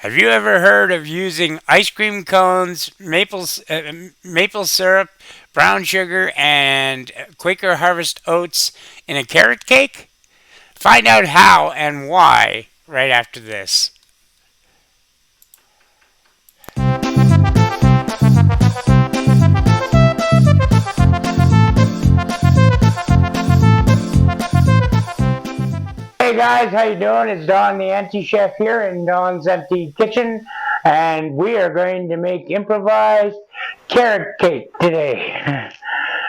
Have you ever heard of using ice cream cones, maple syrup, brown sugar, and Quaker Harvest oats in a carrot cake? Find out how and why right after this. Hey guys, how you doing? It's Don the Anti Chef here in Don's Empty Kitchen, and we are going to make improvised carrot cake today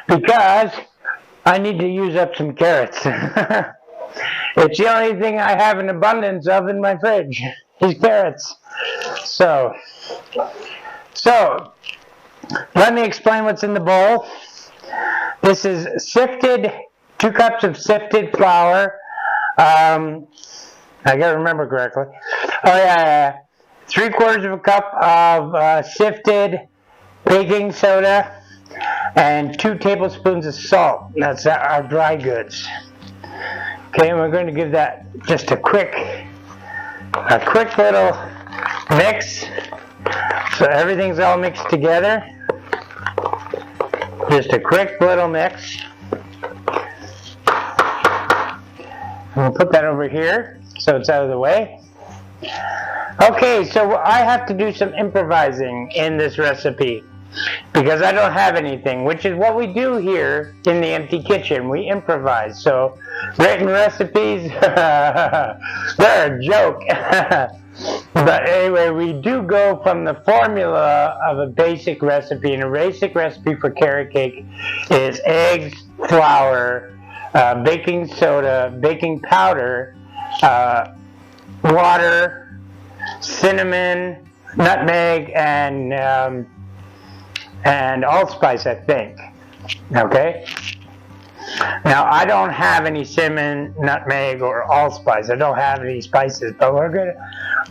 because I need to use up some carrots. It's the only thing I have an abundance of in my fridge is carrots. So let me explain what's in the bowl. This is 2 cups of sifted flour. I gotta remember correctly. Oh yeah. 3/4 of a cup of sifted baking soda and 2 tablespoons of salt. That's our dry goods. Okay, and we're going to give that just a quick little mix, so everything's all mixed together. Just a quick little mix. We'll put that over here so it's out of the way. Okay, so I have to do some improvising in this recipe because I don't have anything, which is what we do here in the Empty Kitchen. We improvise. So written recipes, they're a joke. But anyway, we do go from the formula of a basic recipe, and a basic recipe for carrot cake is eggs, flour, baking soda, baking powder, water, cinnamon, nutmeg, and allspice, I think. Okay. Now I don't have any cinnamon, nutmeg, or allspice. I don't have any spices, but we're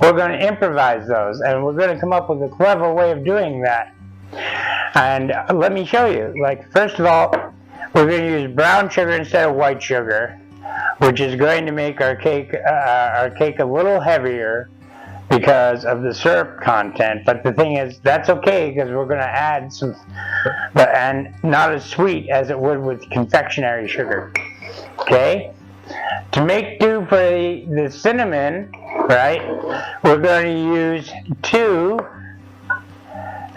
gonna improvise those, and we're gonna come up with a clever way of doing that. And let me show you. Like, first of all, we're going to use brown sugar instead of white sugar, which is going to make our cake a little heavier because of the syrup content. But the thing is, that's okay because we're going to add some, and not as sweet as it would with confectionery sugar. Okay? To make do for the cinnamon, right, we're going to use 2,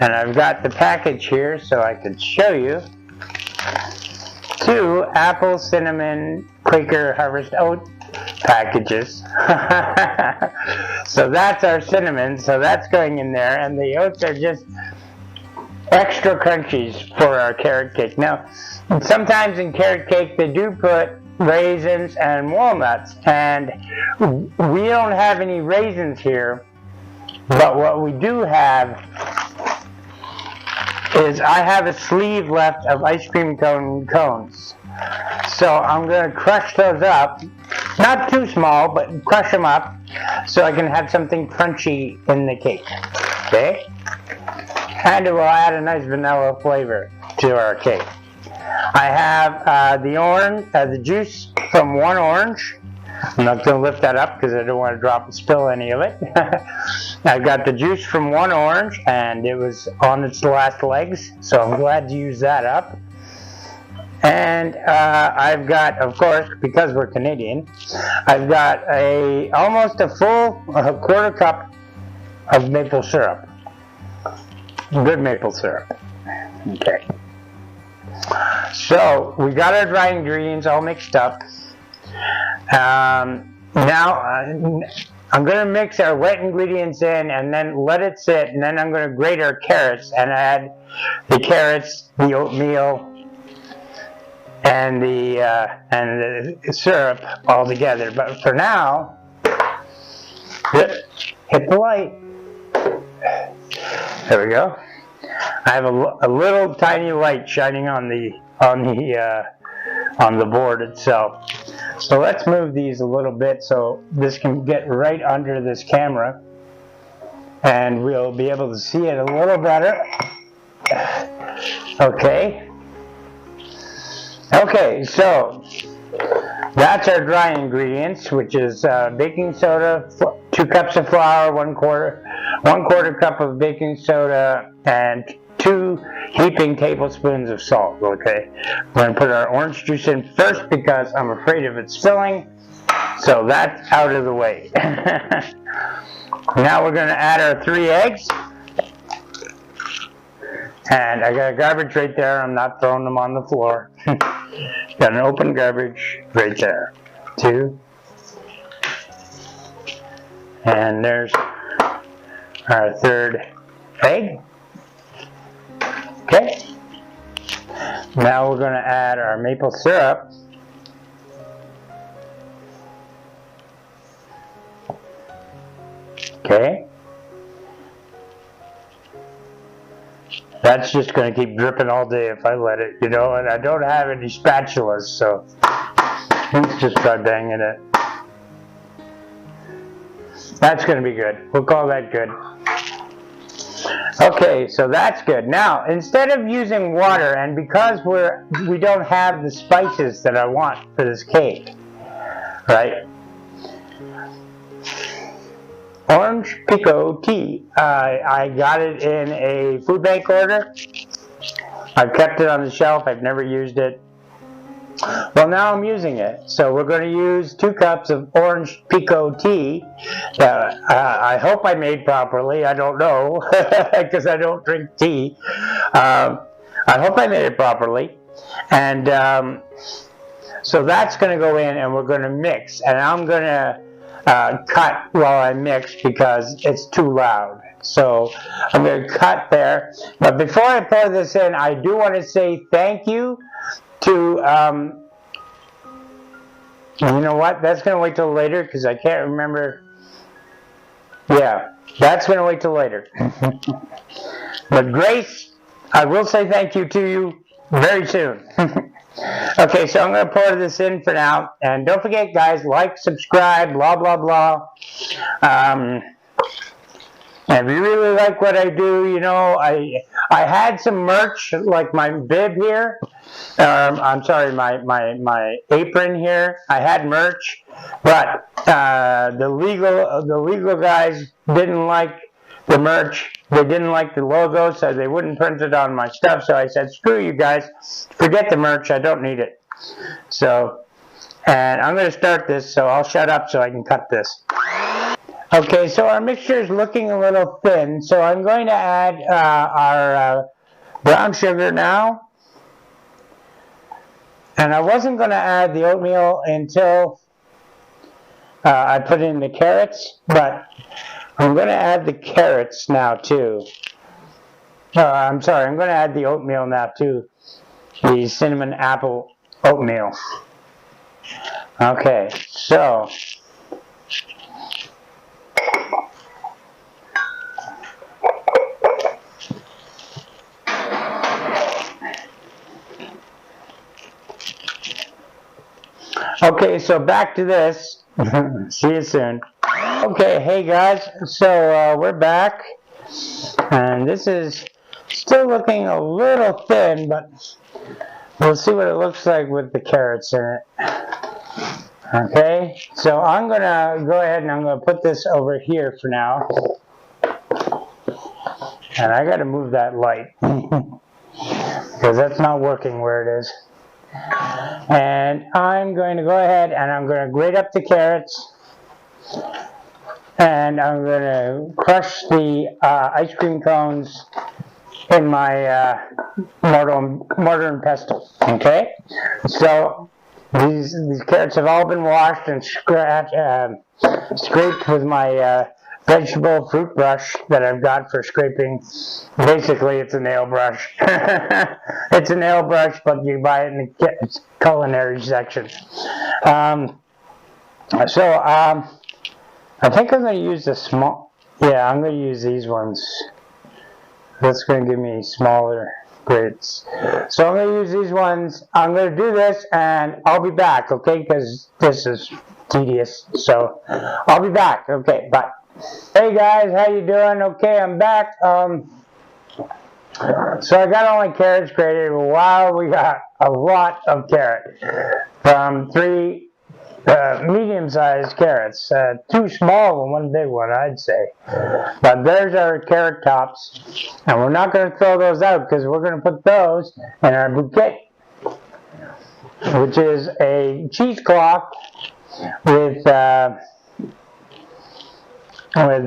and I've got the package here so I can show you. 2 apple cinnamon Quaker Harvest oat packages. So that's our cinnamon, so that's going in there, and the oats are just extra crunchies for our carrot cake. Now, sometimes in carrot cake they do put raisins and walnuts, and we don't have any raisins here, but what we do have is I have a sleeve left of ice cream cones. So I'm going to crush those up, not too small, but crush them up so I can have something crunchy in the cake. Okay? And it will add a nice vanilla flavor to our cake. I have the juice from 1 orange. I'm not going to lift that up because I don't want to drop and spill any of it. I've got the juice from 1 orange, and it was on its last legs, so I'm glad to use that up. And I've got, of course, because we're Canadian, I've got almost a full 1/4 cup of maple syrup. Good maple syrup. Okay. So we got our dry ingredients all mixed up. Now I'm going to mix our wet ingredients in and then let it sit, and then I'm going to grate our carrots and add the carrots, the oatmeal, and the syrup all together. But for now, hit the light. There we go. I have a little tiny light shining on the board itself. So let's move these a little bit so this can get right under this camera, and we'll be able to see it a little better. Okay. Okay, so That's our dry ingredients, which is baking soda, 2 cups of flour, one quarter cup of baking soda, and 2 heaping tablespoons of salt. Okay, we're going to put our orange juice in first because I'm afraid of it spilling, so that's out of the way. Now we're going to add our 3 eggs. And I got a garbage right there. I'm not throwing them on the floor. Got an open garbage right there. 2. And there's our 3rd egg. Okay. Now we're going to add our maple syrup. Okay. That's just going to keep dripping all day if I let it, you know, and I don't have any spatulas, so let's just try banging it. That's going to be good. We'll call that good. Okay, so that's good. Now, instead of using water, and because we don't have the spices that I want for this cake, right? Orange Pico tea. I got it in a Foodbank order. I've kept it on the shelf. I've never used it. Well, now I'm using it. So we're going to use 2 cups of orange Pico tea. I hope I made properly. I don't know because I don't drink tea. I hope I made it properly. And so that's going to go in and we're going to mix. And I'm going to cut while I mix because it's too loud. So I'm going to cut there. But before I pour this in, I do want to say thank you to, you know what, that's going to wait till later because I can't remember. Yeah, that's going to wait till later. But Grace, I will say thank you to you very soon. Okay, so I'm going to pour this in for now. And don't forget, guys, like, subscribe, blah, blah, blah. If you really like what I do, you know, I had some merch, like my bib here. I'm sorry, my apron here. I had merch, but the legal guys didn't like the merch. They didn't like the logo, so they wouldn't print it on my stuff. So I said, screw you guys, forget the merch. I don't need it. So, and I'm going to start this, so I'll shut up so I can cut this. Okay, so our mixture is looking a little thin, so I'm going to add our brown sugar now. And I wasn't going to add the oatmeal until I put in the carrots, but I'm going to add the carrots now too. I'm sorry, I'm going to add the oatmeal now too. The cinnamon apple oatmeal. Okay, so okay, so back to this. See you soon. Okay, hey guys, so we're back, and this is still looking a little thin, but we'll see what it looks like with the carrots in it. Okay, so I'm gonna go ahead and I'm gonna put this over here for now, and I gotta move that light because that's not working where it is. And I'm going to go ahead and I'm going to grate up the carrots, and I'm going to crush the ice cream cones in my mortar and pestle. Okay, so these carrots have all been washed and scraped with my vegetable fruit brush that I've got for scraping. Basically, it's a nail brush. It's a nail brush, but you buy it in the culinary section. I think I'm going to use the small. Yeah, I'm going to use these ones. That's going to give me smaller grates. So I'm going to use these ones. I'm going to do this, and I'll be back. Okay, because this is tedious. So I'll be back. Okay, bye. Hey guys, how you doing? Okay, I'm back. So I got all my carrots grated. Wow, we got a lot of carrot. From 3 medium-sized carrots. 2 small and 1 big one, I'd say. But there's our carrot tops. And we're not going to throw those out because we're going to put those in our bouquet, which is a cheesecloth with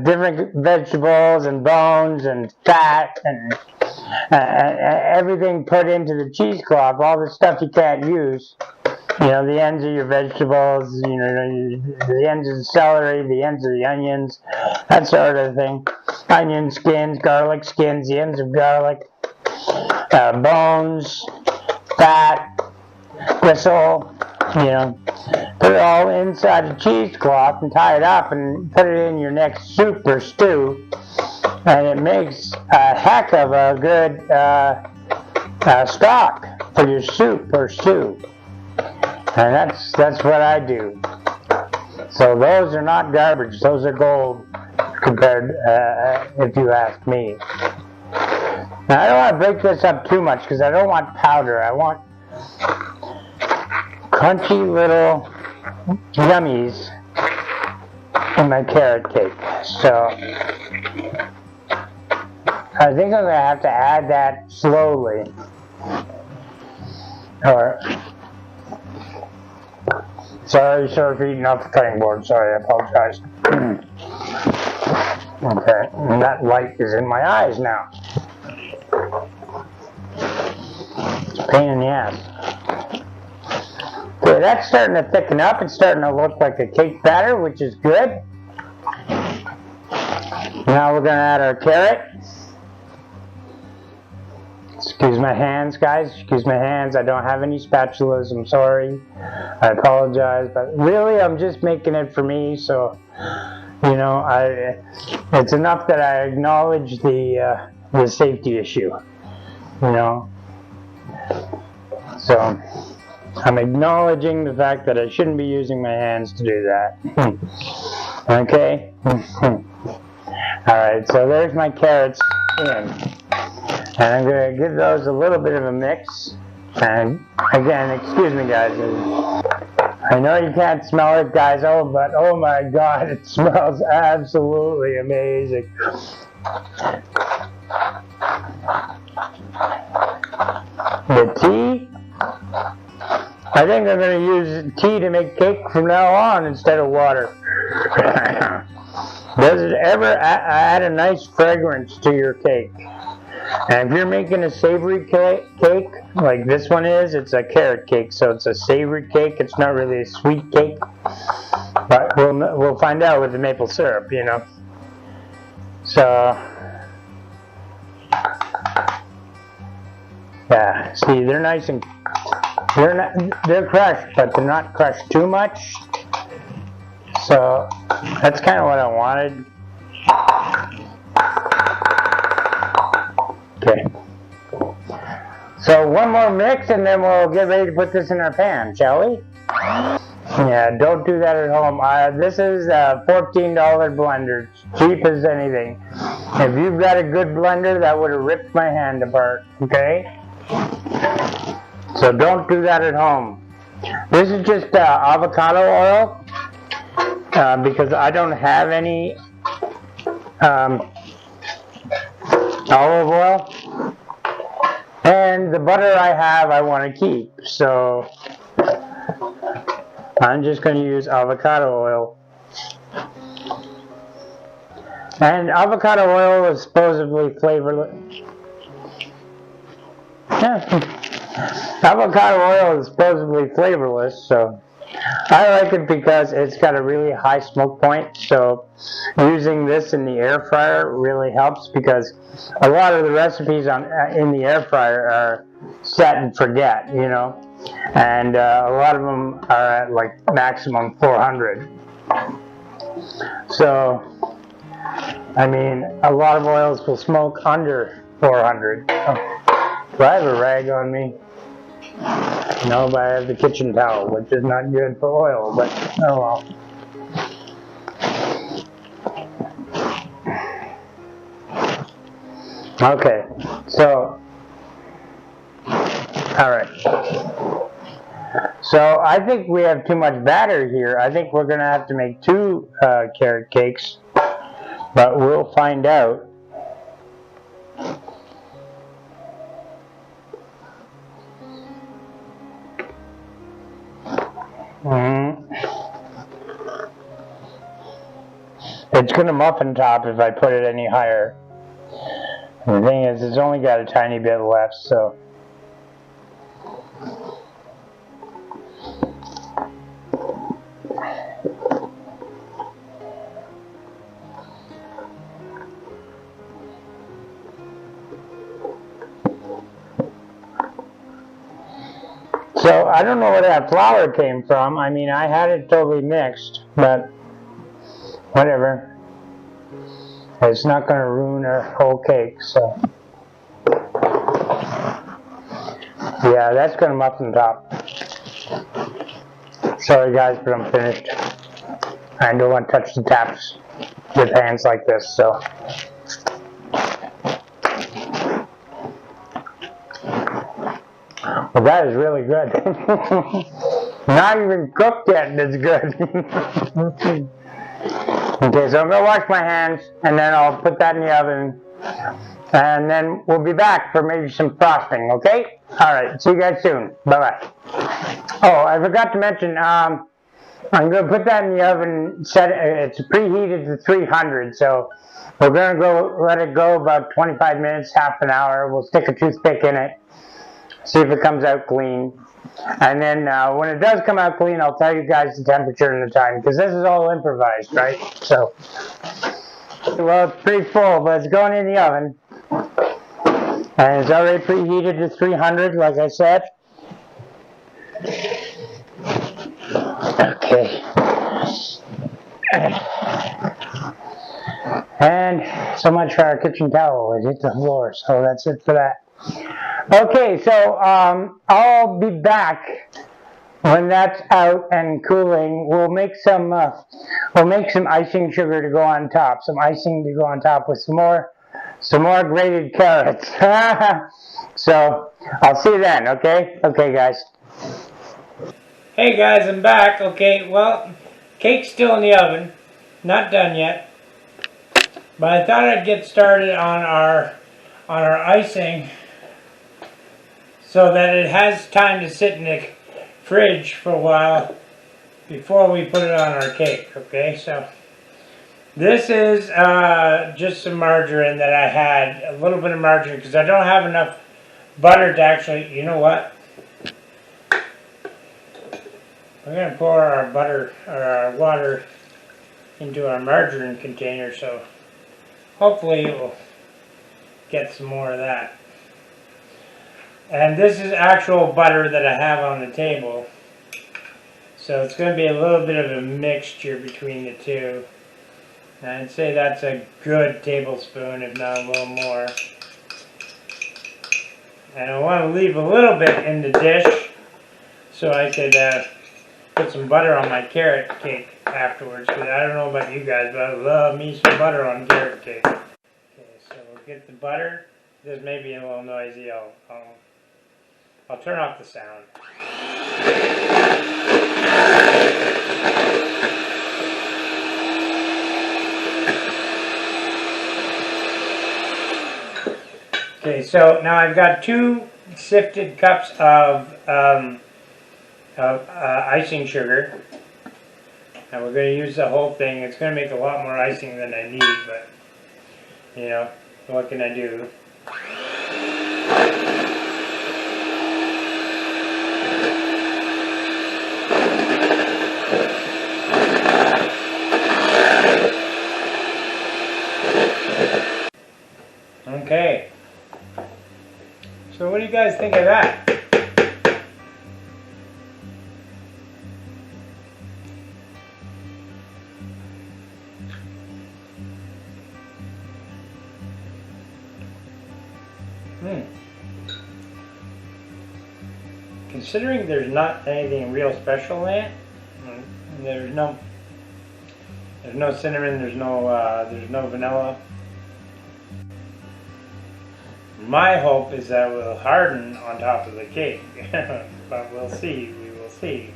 different vegetables and bones and fat and everything put into the cheesecloth, all the stuff you can't use. You know, the ends of your vegetables, you know, the ends of the celery, the ends of the onions, that sort of thing. Onion skins, garlic skins, the ends of garlic, bones, fat, gristle, you know. Put it all inside a cheesecloth and tie it up and put it in your next soup or stew. And it makes a heck of a good stock for your soup or stew. And that's what I do. So those are not garbage. Those are gold compared, if you ask me. Now I don't want to break this up too much because I don't want powder. I want crunchy little yummies in my carrot cake. So I think I'm going to have to add that slowly. Or, sorry for eating off the cutting board. Sorry, I apologize. Okay, and that light is in my eyes now. It's a pain in the ass. Okay, that's starting to thicken up. It's starting to look like a cake batter, which is good. Now we're going to add our carrot. Excuse my hands, guys. Excuse my hands. I don't have any spatulas. I'm sorry. I apologize. But really, I'm just making it for me. So, you know, it's enough that I acknowledge the safety issue. You know. So, I'm acknowledging the fact that I shouldn't be using my hands to do that. Okay? Alright, so there's my carrots in. And I'm going to give those a little bit of a mix. And again, excuse me guys. I know you can't smell it, guys, but oh my god, it smells absolutely amazing. The tea, I think I'm going to use tea to make cake from now on instead of water. Does it ever add a nice fragrance to your cake? And if you're making a savory cake, like this one is, it's a carrot cake, so it's a savory cake. It's not really a sweet cake, but we'll find out with the maple syrup, you know. So, yeah, see, they're nice and they're crushed, but they're not crushed too much. So that's kind of what I wanted. Okay. So one more mix and then we'll get ready to put this in our pan, shall we? Yeah, don't do that at home. This is a $14 blender, cheap as anything. If you've got a good blender, that would have ripped my hand apart, okay? So don't do that at home. This is just avocado oil because I don't have any olive oil. And the butter I have, I want to keep. So I'm just going to use avocado oil. And avocado oil is supposedly flavorless. Yeah. Avocado oil is supposedly flavorless, so I like it because it's got a really high smoke point. So using this in the air fryer really helps because a lot of the recipes in the air fryer are set and forget, you know, and a lot of them are at like maximum 400. So, I mean, a lot of oils will smoke under 400. Do I have a rag on me? No, but I have the kitchen towel, which is not good for oil, but oh well. Okay, so, alright. So I think we have too much batter here. I think we're going to have to make 2 carrot cakes, but we'll find out. It's going to muffin top if I put it any higher. And the thing is, it's only got a tiny bit left, so. So I don't know where that flour came from. I mean, I had it totally mixed, but whatever. It's not going to ruin our whole cake, so. Yeah, that's going to muffin top. Sorry guys, but I'm finished. I don't want to touch the taps with hands like this, so. Well, that is really good. Not even cooked yet, and it's good. Okay, so I'm going to wash my hands, and then I'll put that in the oven. And then we'll be back for maybe some frosting, okay? Alright, see you guys soon. Bye-bye. Oh, I forgot to mention, I'm going to put that in the oven, it's preheated to 300, so we're going to let it go about 25 minutes, half an hour. We'll stick a toothpick in it, see if it comes out clean. And then when it does come out clean, I'll tell you guys the temperature and the time, because this is all improvised, right? So, well, it's pretty full, but it's going in the oven. And it's already preheated to 300, like I said. Okay. And so much for our kitchen towel. It hit the floor, so that's it for that. Okay, so I'll be back when that's out and cooling. We'll make some icing sugar to go on top. Some icing to go on top with some more grated carrots. So I'll see you then. Okay. Okay, guys. Hey guys, I'm back. Okay, well, cake's still in the oven, not done yet. But I thought I'd get started on our icing, so that it has time to sit in the fridge for a while before we put it on our cake, okay? So this is just some margarine that I had, a little bit of margarine, because I don't have enough butter to actually, you know what? We're going to pour our butter, or our water, into our margarine container, so hopefully it will get some more of that. And this is actual butter that I have on the table. So it's going to be a little bit of a mixture between the two. And I'd say that's a good tablespoon, if not a little more. And I want to leave a little bit in the dish so I could put some butter on my carrot cake afterwards. Because I don't know about you guys, but I love me some butter on carrot cake. Okay, so we'll get the butter. This may be a little noisy. I'll turn off the sound. Okay, so now I've got 2 sifted cups of icing sugar. And we're going to use the whole thing. It's going to make a lot more icing than I need, but, you know, what can I do? Okay. So what do you guys think of that? Considering there's not anything real special in it, there's no cinnamon, there's no vanilla. My hope is that it will harden on top of the cake, but we'll see. We will see.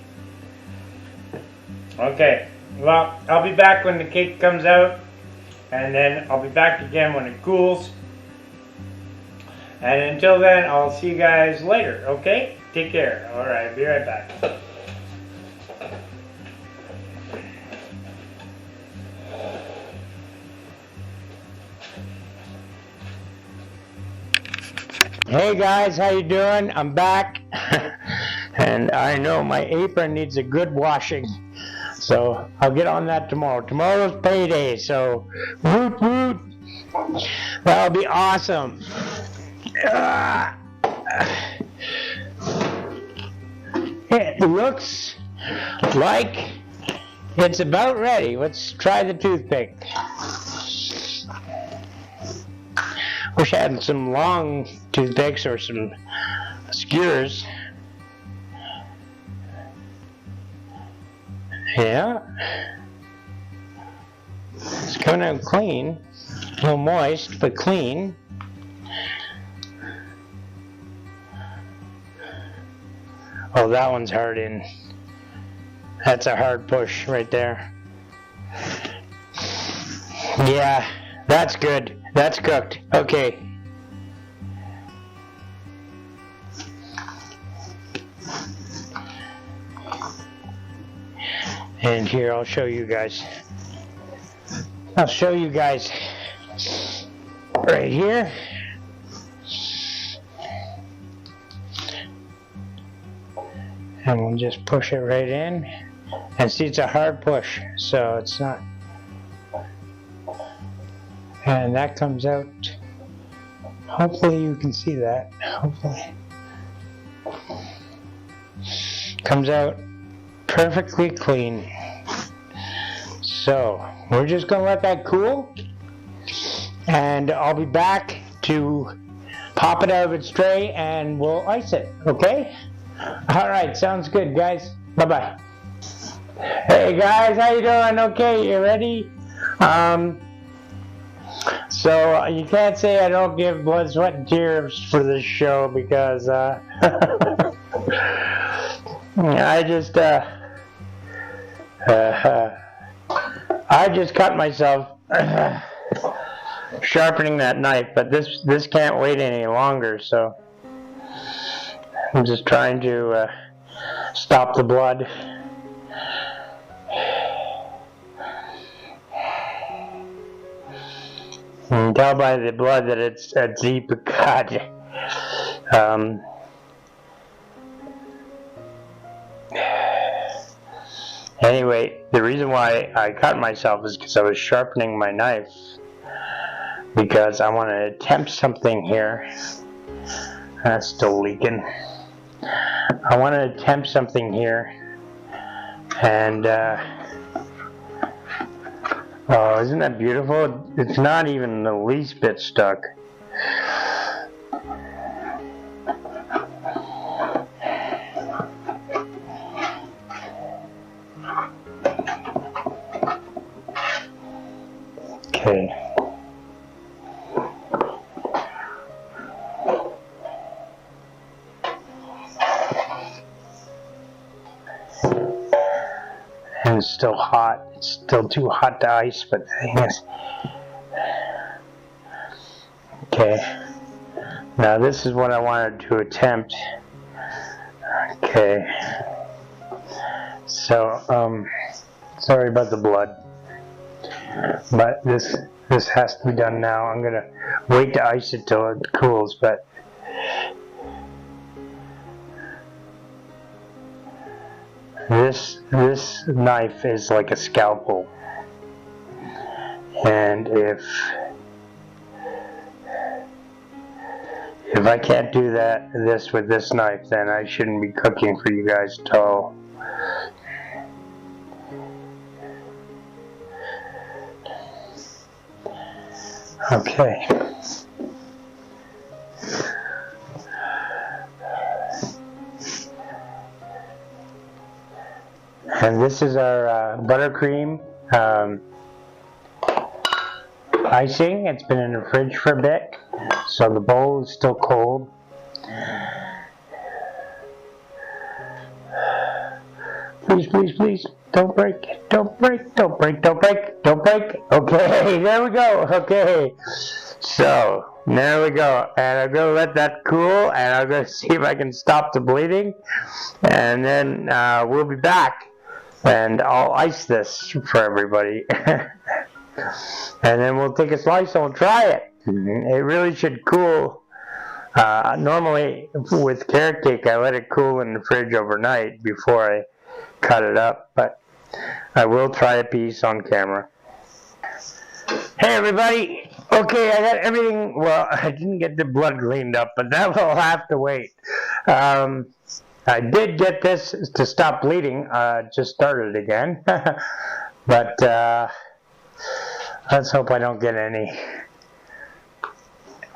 Okay, well, I'll be back when the cake comes out, and then I'll be back again when it cools. And until then, I'll see you guys later, okay? Take care. Alright, be right back. Hey guys, how you doing? I'm back. And I know my apron needs a good washing. So I'll get on that tomorrow. Tomorrow's payday, so woot woot. That'll be awesome. It looks like it's about ready. Let's try the toothpick. Wish I had some long toothpicks or some skewers. Yeah. It's coming out clean. A little moist, but clean. Oh, that one's hard in. That's a hard push right there. Yeah, that's good. That's cooked. Okay. And here, I'll show you guys. I'll show you guys right here. And we'll just push it right in. And see, it's a hard push, so it's not. And that comes out. Hopefully you can see that. Hopefully. Comes out perfectly clean. So we're just gonna let that cool, and I'll be back to pop it out of its tray and we'll ice it. Okay? Alright, sounds good, guys. Bye bye. Hey guys, how you doing? Okay, you ready? So you can't say I don't give blood, sweat, and tears for this show because I just cut myself sharpening that knife, but this can't wait any longer, so I'm just trying to stop the blood. You can tell by the blood that it's a deep cut. Anyway, the reason why I cut myself is because I was sharpening my knife, because I want to attempt something here. That's still leaking. I want to attempt something here, and oh, isn't that beautiful? It's not even the least bit stuck. Okay. And it's still hot. It's still too hot to ice, but I guess. Okay. Now this is what I wanted to attempt. Okay. So, sorry about the blood. But this has to be done now. I'm gonna wait to ice it till it cools, but this knife is like a scalpel, and if I can't do this with this knife, then I shouldn't be cooking for you guys at all. Okay. And this is our buttercream icing. It's been in the fridge for a bit, so the bowl is still cold. Please, please, please. Don't break. Don't break. Don't break. Don't break. Don't break. Okay, there we go. Okay. So, there we go. And I'm going to let that cool, and I'm going to see if I can stop the bleeding. And then we'll be back, and I'll ice this for everybody. And then we'll take a slice and we'll try it. It really should cool. Normally, with carrot cake, I let it cool in the fridge overnight before I cut it up, but I will try a piece on camera. Hey everybody! Okay, I got everything, well, I didn't get the blood cleaned up, but that will have to wait. I did get this to stop bleeding, just started again, but let's hope I don't get any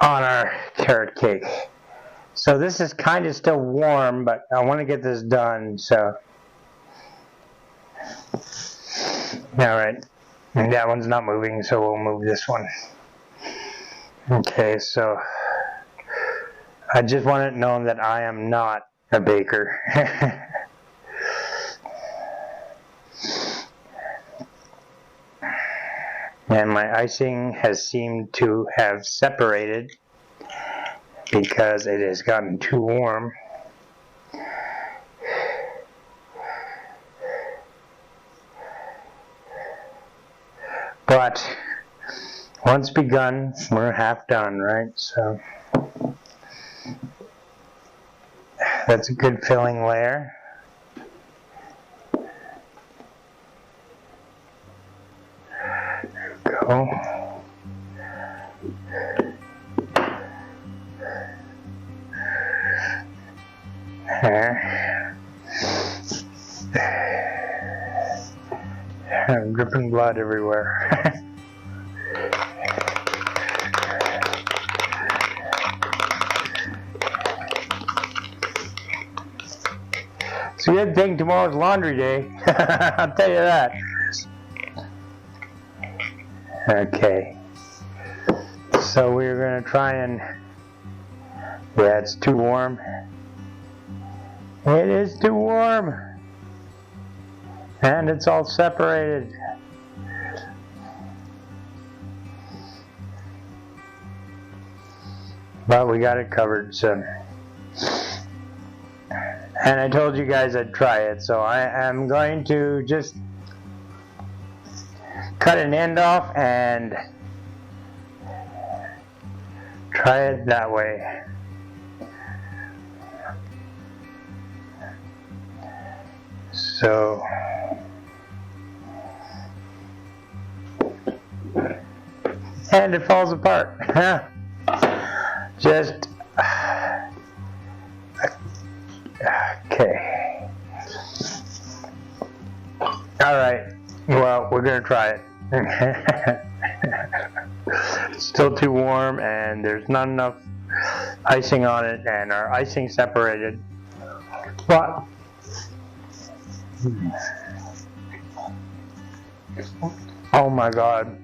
on our carrot cake. So this is kind of still warm, but I want to get this done, so. Alright, and that one's not moving, so we'll move this one. Okay, so I just want it known that I am not a baker. And my icing has seemed to have separated because it has gotten too warm. But once begun, we're half done, right? So that's a good filling layer. There we go. I'm dripping blood everywhere. It's a good thing tomorrow's laundry day. I'll tell you that. Okay. So we're going to try and... Yeah, it's too warm. It is too warm. And it's all separated. But we got it covered, so. And I told you guys I'd try it, so I am going to just cut an end off and try it that way. So and it falls apart. Just okay. Alright, well, we're gonna try it. It's still too warm and there's not enough icing on it, and our icing separated, but oh my god.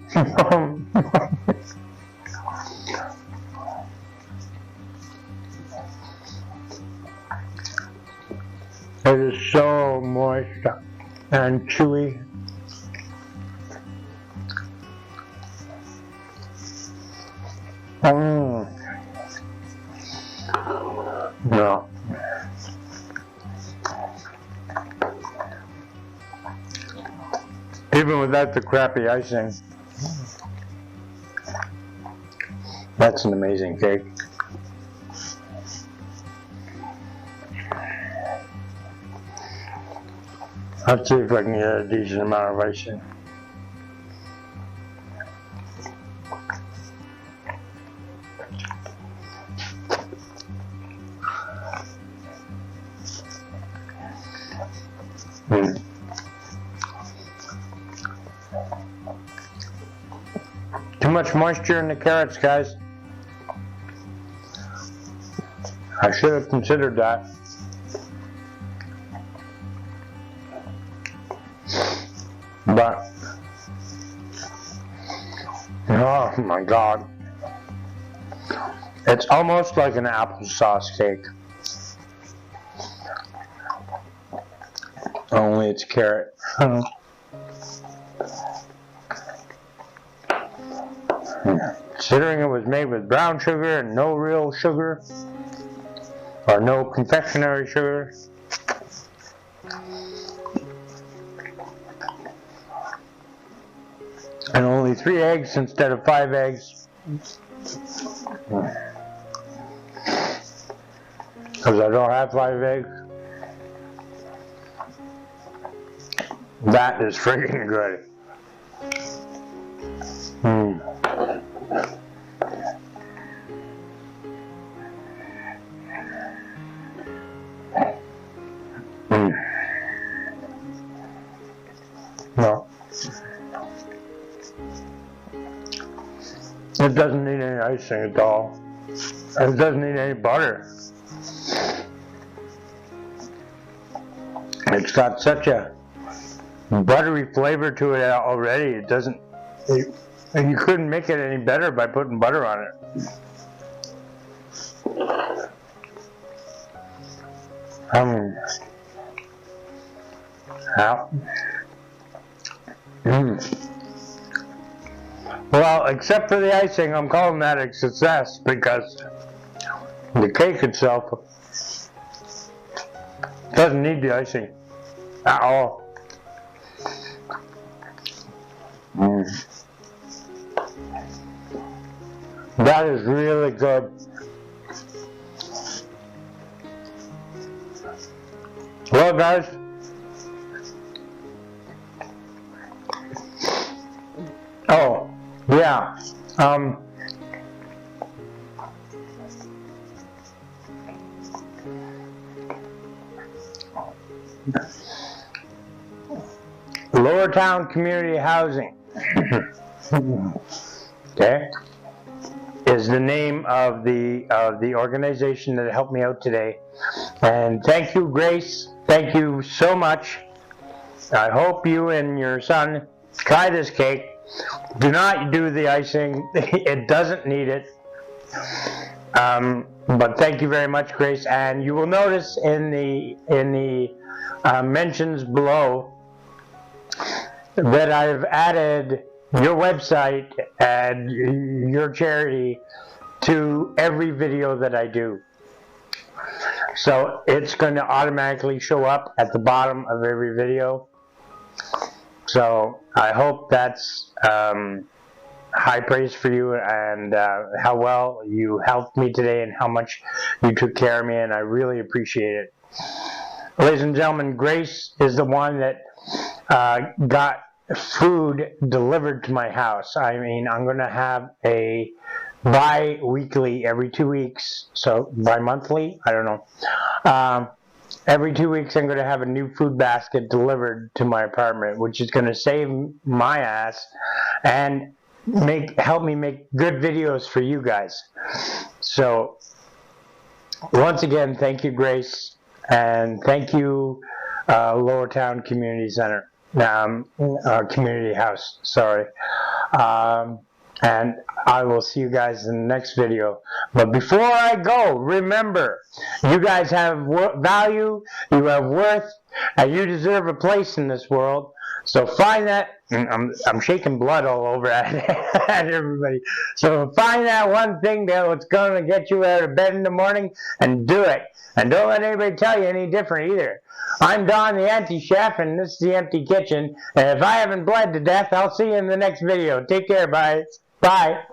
It is so moist and chewy. No. Even without the crappy icing, that's an amazing cake. I'll see if I can get a decent amount of icing. Too much moisture in the carrots, guys. I should have considered that. But, oh my god. It's almost like an applesauce cake. Only it's carrot. Considering it was made with brown sugar and no real sugar, or no confectionery sugar. And only 3 eggs instead of 5 eggs. Because I don't have 5 eggs. That is freaking good. No. It doesn't need any icing at all. It doesn't need any butter. It's got such a buttery flavor to it already. It doesn't, and you couldn't make it any better by putting butter on it. Well, except for the icing, I'm calling that a success because the cake itself doesn't need the icing at all. That is really good. Well, guys, oh, yeah, Lower Town Community Housing, okay, is the name of the organization that helped me out today. And thank you, Grace. Thank you so much. I hope you and your son try this cake. Do not do the icing. It doesn't need it. But thank you very much, Grace. And you will notice in the mentions below that I've added your website and your charity to every video that I do. So it's going to automatically show up at the bottom of every video. So I hope that's high praise for you, and how well you helped me today and how much you took care of me, and I really appreciate it. Ladies and gentlemen, Grace is the one that got food delivered to my house. I mean, I'm going to have a bi-weekly, every 2 weeks, so bi-monthly, I don't know. Every 2 weeks I'm going to have a new food basket delivered to my apartment, which is going to save my ass and help me make good videos for you guys. So, once again, thank you, Grace, and thank you, Lower Town Community Center, Community House, sorry. And I will see you guys in the next video. But before I go, remember, you guys have value, you have worth, and you deserve a place in this world. So find that. I'm shaking blood all over at everybody. So find that one thing that's going to get you out of bed in the morning and do it. And don't let anybody tell you any different either. I'm Don, the Empty Chef, and this is the Empty Kitchen. And if I haven't bled to death, I'll see you in the next video. Take care, guys. Bye.